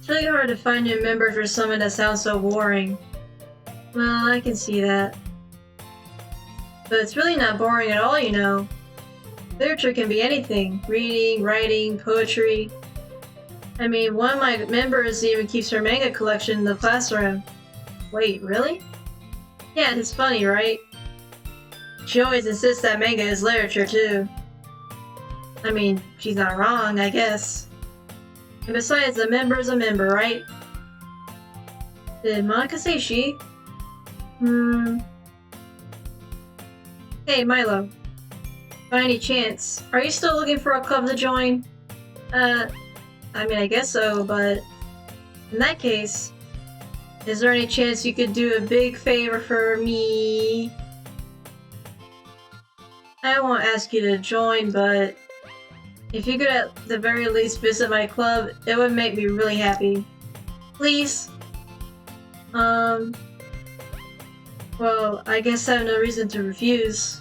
It's really hard to find new members for someone that sounds so boring. Well, I can see that. But it's really not boring at all, you know. Literature can be anything. Reading, writing, poetry. I mean, one of my members even keeps her manga collection in the classroom. Wait, really? Yeah, it's funny, right? She always insists that manga is literature, too. I mean, she's not wrong, I guess. And besides, a member is a member, right? Did Monica say she? Hey, Milo. By any chance, are you still looking for a club to join? I mean, I guess so, but in that case, is there any chance you could do a big favor for me? I won't ask you to join, but if you could at the very least visit my club, it would make me really happy. Please? Well, I guess I have no reason to refuse.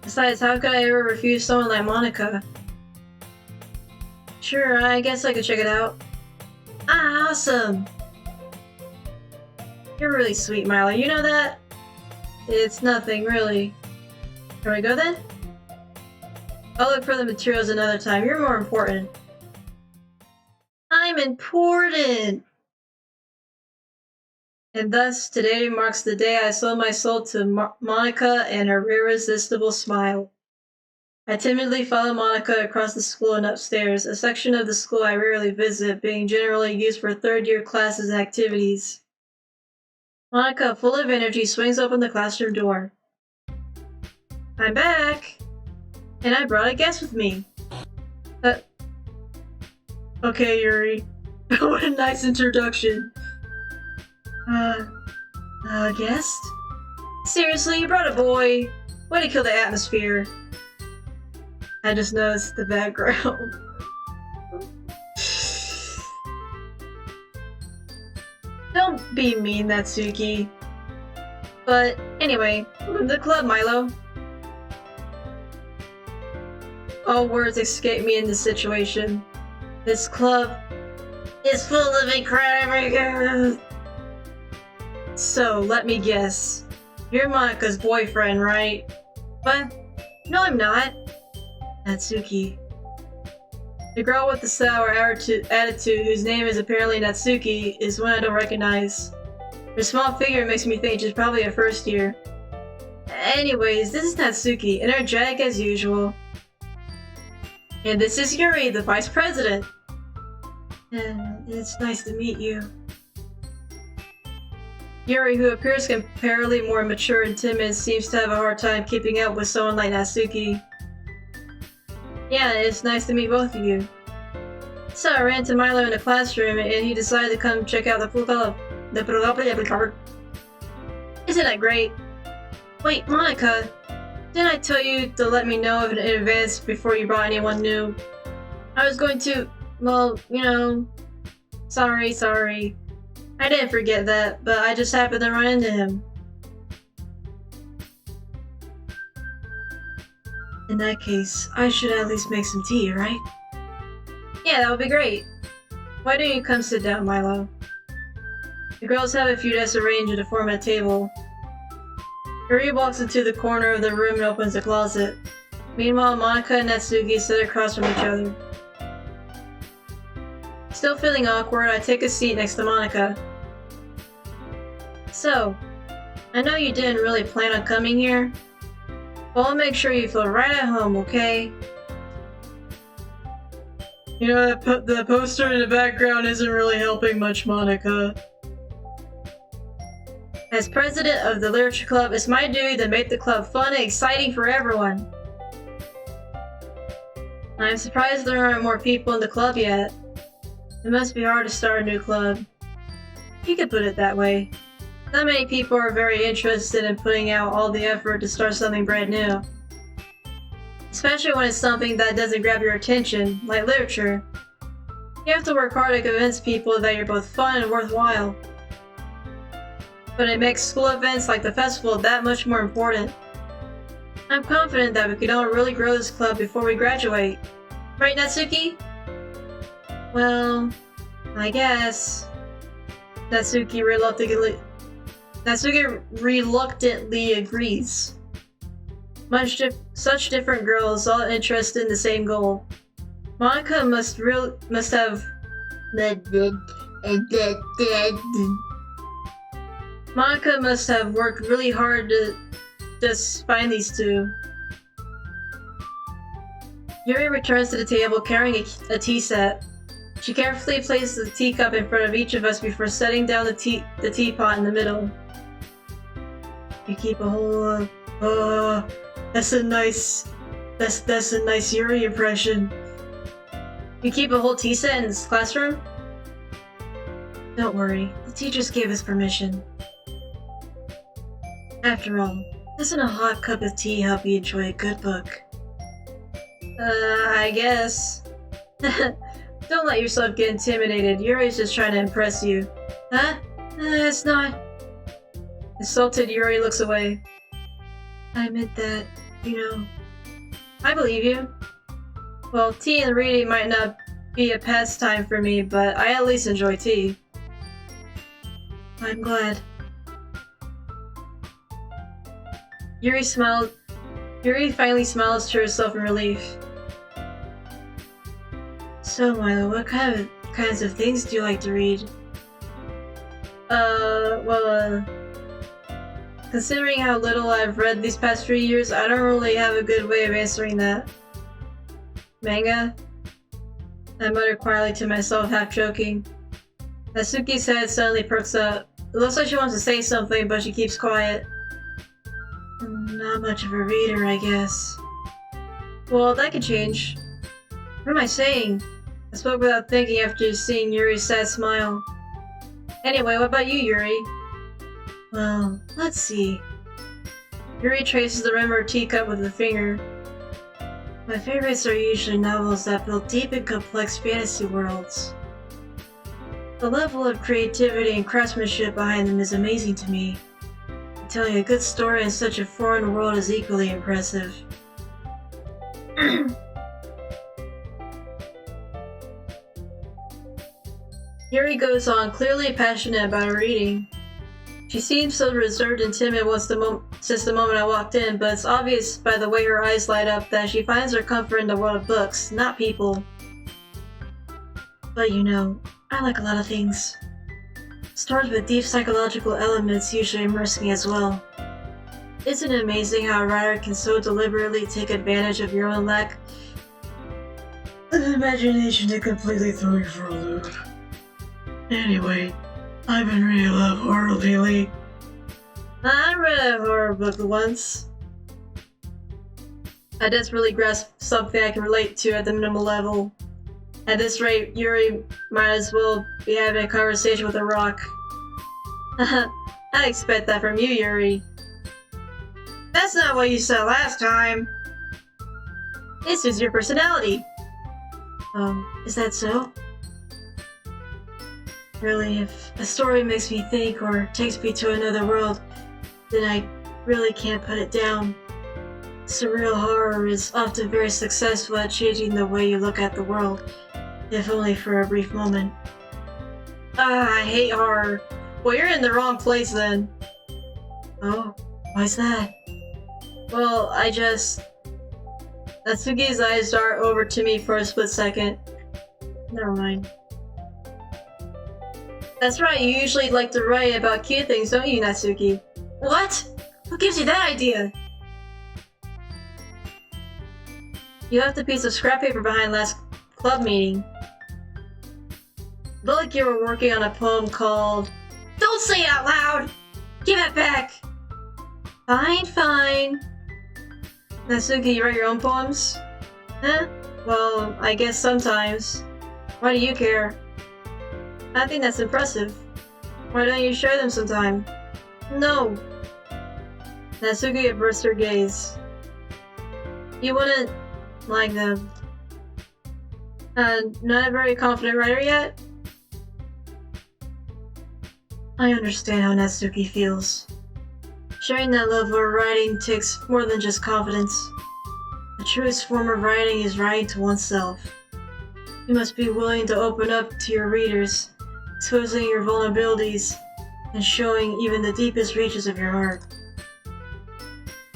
Besides, how could I ever refuse someone like Monica? Sure, I guess I could check it out. Ah, awesome! You're really sweet, Milo, you know that? It's nothing, really. Can we go then? I'll look for the materials another time. You're more important. I'm important! And thus, today marks the day I sold my soul to Monica and her irresistible smile. I timidly followed Monica across the school and upstairs, a section of the school I rarely visit, being generally used for third-year classes and activities. Monica, full of energy, swings open the classroom door. I'm back! And I brought a guest with me. Okay, Yuri. What a nice introduction. A guest? Seriously, you brought a boy? Way to kill the atmosphere. I just noticed the background. Don't be mean, Natsuki. But anyway, welcome to the club, Milo. All words escape me in this situation. This club is full of incredible. So, let me guess. You're Monica's boyfriend, right? What? No, I'm not. Natsuki. The girl with the sour attitude, whose name is apparently Natsuki, is one I don't recognize. Her small figure makes me think she's probably a first year. Anyways, this is Natsuki, energetic as usual. And this is Yuri, the vice president. It's nice to meet you. Yuri, who appears comparatively more mature and timid, seems to have a hard time keeping up with someone like Natsuki. Yeah, it's nice to meet both of you. So I ran to Milo in the classroom and he decided to come check out the club. Isn't that great? Wait, Monica, didn't I tell you to let me know of it in advance before you brought anyone new? I was going to, well, you know, sorry. I didn't forget that, but I just happened to run into him. In that case, I should at least make some tea, right? Yeah, that would be great. Why don't you come sit down, Milo? The girls have a few desks arranged to form a table. Yuri walks into the corner of the room and opens a closet. Meanwhile, Monica and Natsuki sit across from each other. Still feeling awkward, I take a seat next to Monica. So, I know you didn't really plan on coming here, but I'll make sure you feel right at home, okay? You know, the poster in the background isn't really helping much, Monica. As president of the Literature Club, it's my duty to make the club fun and exciting for everyone. I'm surprised there aren't more people in the club yet. It must be hard to start a new club. You could put it that way. Not many people are very interested in putting out all the effort to start something brand new. Especially when it's something that doesn't grab your attention, like literature. You have to work hard to convince people that you're both fun and worthwhile. But it makes school events like the festival that much more important. I'm confident that we can all really grow this club before we graduate. Right, Natsuki? Well, I guess. Natsuki reluctantly agrees. Such different girls, all interested in the same goal. Monica must have Monica must have worked really hard to just find these two. Yuri returns to the table carrying a tea set. She carefully places the teacup in front of each of us before setting down the teapot in the middle. You keep a whole that's a nice Yuri impression. You keep a whole tea set in this classroom? Don't worry, the teachers gave us permission. After all, doesn't a hot cup of tea help you enjoy a good book? I guess. Don't let yourself get intimidated. Yuri's just trying to impress you. Huh? It's not. Insulted, Yuri looks away. I admit that, I believe you. Well, tea and reading might not be a pastime for me, but I at least enjoy tea. I'm glad. Yuri finally smiles to herself in relief. So, Milo, what kinds of things do you like to read? Considering how little I've read these past few years, I don't really have a good way of answering that. Manga? I muttered quietly to myself, half joking. Natsuki's head suddenly perks up. It looks like she wants to say something, but she keeps quiet. Not much of a reader, I guess. Well, that could change. What am I saying? I spoke without thinking after seeing Yuri's sad smile. Anyway, what about you, Yuri? Well, let's see. Yuri traces the rim of her teacup with a finger. My favorites are usually novels that build deep and complex fantasy worlds. The level of creativity and craftsmanship behind them is amazing to me. Telling a good story in such a foreign world is equally impressive. Yuri goes on, clearly passionate about her reading. She seems so reserved and timid since the moment I walked in, but it's obvious by the way her eyes light up that she finds her comfort in the world of books, not people. But I like a lot of things. Stories with deep psychological elements usually immerse me as well. Isn't it amazing how a writer can so deliberately take advantage of your own lack of imagination to completely throw you for a loop? Anyway, I've been reading a lot of horror lately. I read a horror book once. I desperately grasped something I can relate to at the minimal level. At this rate, Yuri might as well be having a conversation with a rock. I expect that from you, Yuri. That's not what you said last time. This is your personality. Is that so? Really, if a story makes me think or takes me to another world, then I really can't put it down. Surreal horror is often very successful at changing the way you look at the world, if only for a brief moment. I hate horror. Well, you're in the wrong place then. Oh, why's that? Well, Natsuki's eyes dart over to me for a split second. Never mind. That's right, you usually like to write about cute things, don't you, Natsuki? What? Who gives you that idea? You left a piece of scrap paper behind last club meeting. Looked like you were working on a poem called... Don't say it out loud! Give it back! Fine. Natsuki, you write your own poems? Huh? Well, I guess sometimes. Why do you care? I think that's impressive. Why don't you share them sometime? No. Natsuki averts her gaze. You wouldn't like them. Not a very confident writer yet? I understand how Natsuki feels. Sharing that level of writing takes more than just confidence. The truest form of writing is writing to oneself. You must be willing to open up to your readers, exposing your vulnerabilities, and showing even the deepest reaches of your heart.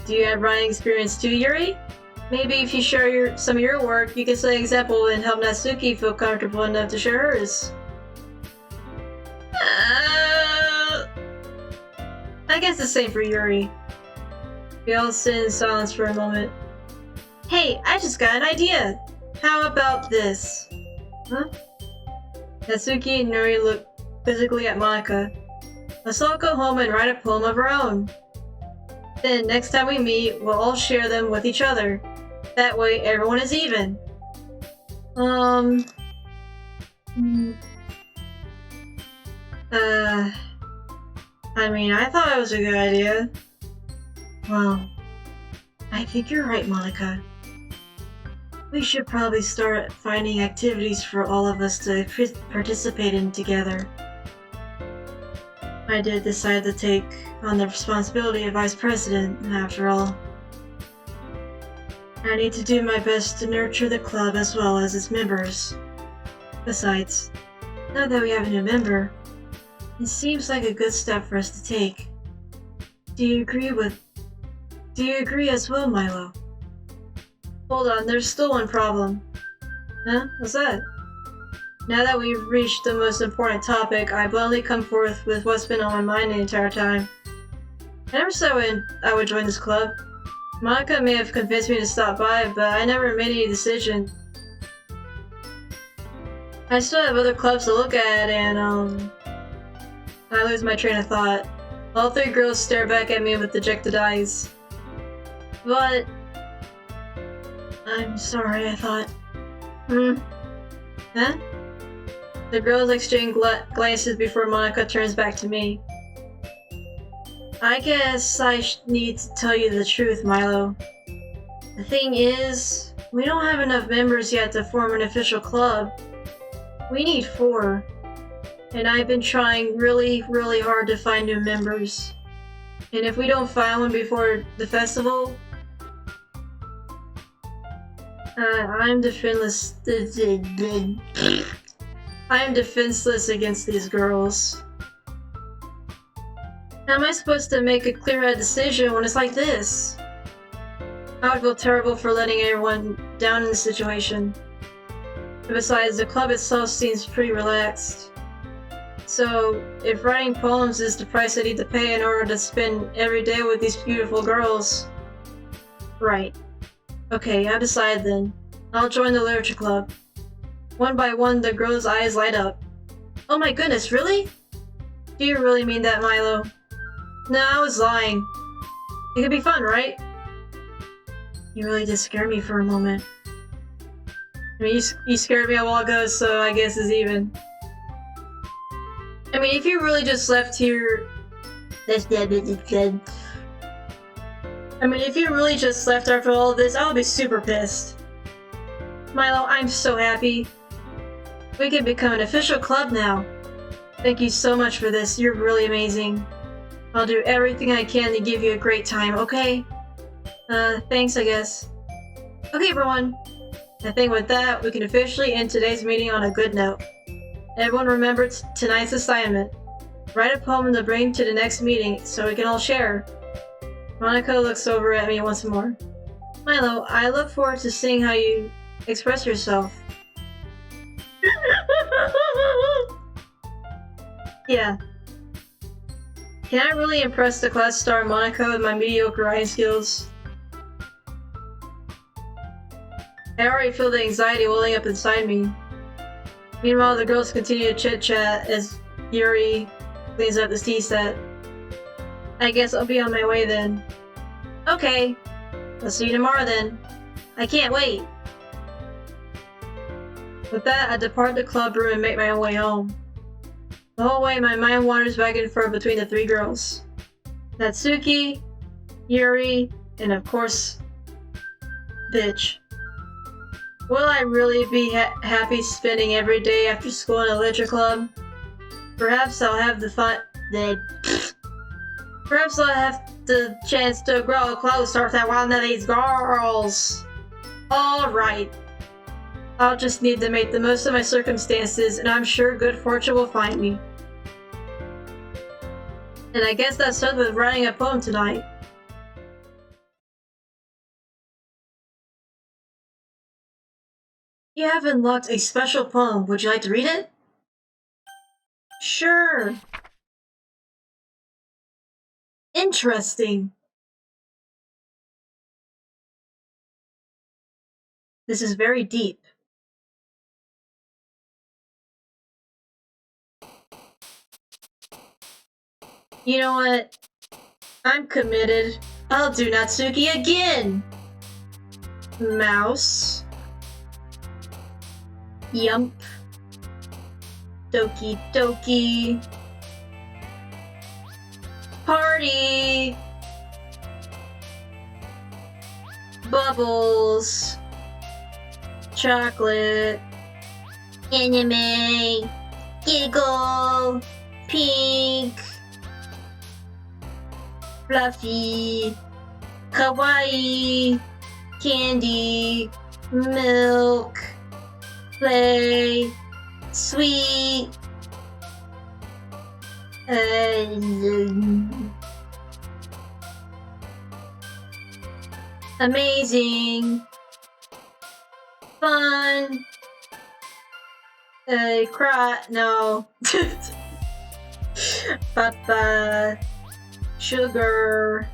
Do you have writing experience too, Yuri? Maybe if you share some of your work, you can set an example and help Natsuki feel comfortable enough to share hers. I guess the same for Yuri. We all sit in silence for a moment. Hey, I just got an idea! How about this? Huh? Natsuki and Yuri look quizzically at Monika. Let's all go home and write a poem of our own. Then, next time we meet, we'll all share them with each other. That way, everyone is even. I mean, I thought it was a good idea. Well, I think you're right, Monika. We should probably start finding activities for all of us to participate in together. I did decide to take on the responsibility of Vice President, after all. I need to do my best to nurture the club as well as its members. Besides, now that we have a new member, it seems like a good step for us to take. Do you agree as well, Milo? Hold on, there's still one problem. Huh? What's that? Now that we've reached the most important topic, I bluntly come forth with what's been on my mind the entire time. I never said I would join this club. Monika may have convinced me to stop by, but I never made any decision. I still have other clubs to look at, and I lose my train of thought. All three girls stare back at me with dejected eyes. But I'm sorry, I thought. Huh? The girls exchange glances before Monika turns back to me. I guess I need to tell you the truth, Milo. The thing is, we don't have enough members yet to form an official club. We need 4. And I've been trying really, really hard to find new members. And if we don't find one before the festival, I'm defenseless. I'm defenseless against these girls. How am I supposed to make a clear-headed decision when it's like this? I would feel terrible for letting everyone down in this situation. And besides, the club itself seems pretty relaxed. So, if writing poems is the price I need to pay in order to spend every day with these beautiful girls... Right. Okay, I've decided then. I'll join the literature club. One by one, the girls' eyes light up. Oh my goodness, really? Do you really mean that, Milo? No, I was lying. It could be fun, right? You really did scare me for a moment. I mean, you scared me a while ago, so I guess it's even. I mean, if you really just left here... I mean, if you really just left after all of this, I would be super pissed. Milo, I'm so happy. We can become an official club now. Thank you so much for this. You're really amazing. I'll do everything I can to give you a great time, okay? Thanks, I guess. Okay, everyone. I think with that, we can officially end today's meeting on a good note. Everyone remember tonight's assignment. Write a poem to bring to the next meeting so we can all share. Monika looks over at me once more. Milo, I look forward to seeing how you express yourself. Yeah. Can I really impress the class star Monika with my mediocre writing skills? I already feel the anxiety welling up inside me. Meanwhile, the girls continue to chit-chat as Yuri cleans up the tea set. I guess I'll be on my way then. Okay. I'll see you tomorrow then. I can't wait. With that, I depart the club room and make my way home. The whole way, my mind wanders back and forth between the 3 girls. Natsuki, Yuri, and of course, Bitch. Will I really be happy spending every day after school in a literature club? Perhaps I'll have Perhaps I'll have the chance to grow closer to one of these girls. Alright. I'll just need to make the most of my circumstances, and I'm sure good fortune will find me. And I guess that's done with writing a poem tonight. You have unlocked a special poem. Would you like to read it? Sure. Interesting. This is very deep. You know what? I'm committed. I'll do Natsuki again! Mouse. Yump. Doki Doki. Party! Bubbles. Chocolate. Anime. Giggle. Pink. Fluffy. Kawaii. Candy. Milk. Play. Sweet. Amazing. Fun. Cry. No. Papa. Sugar.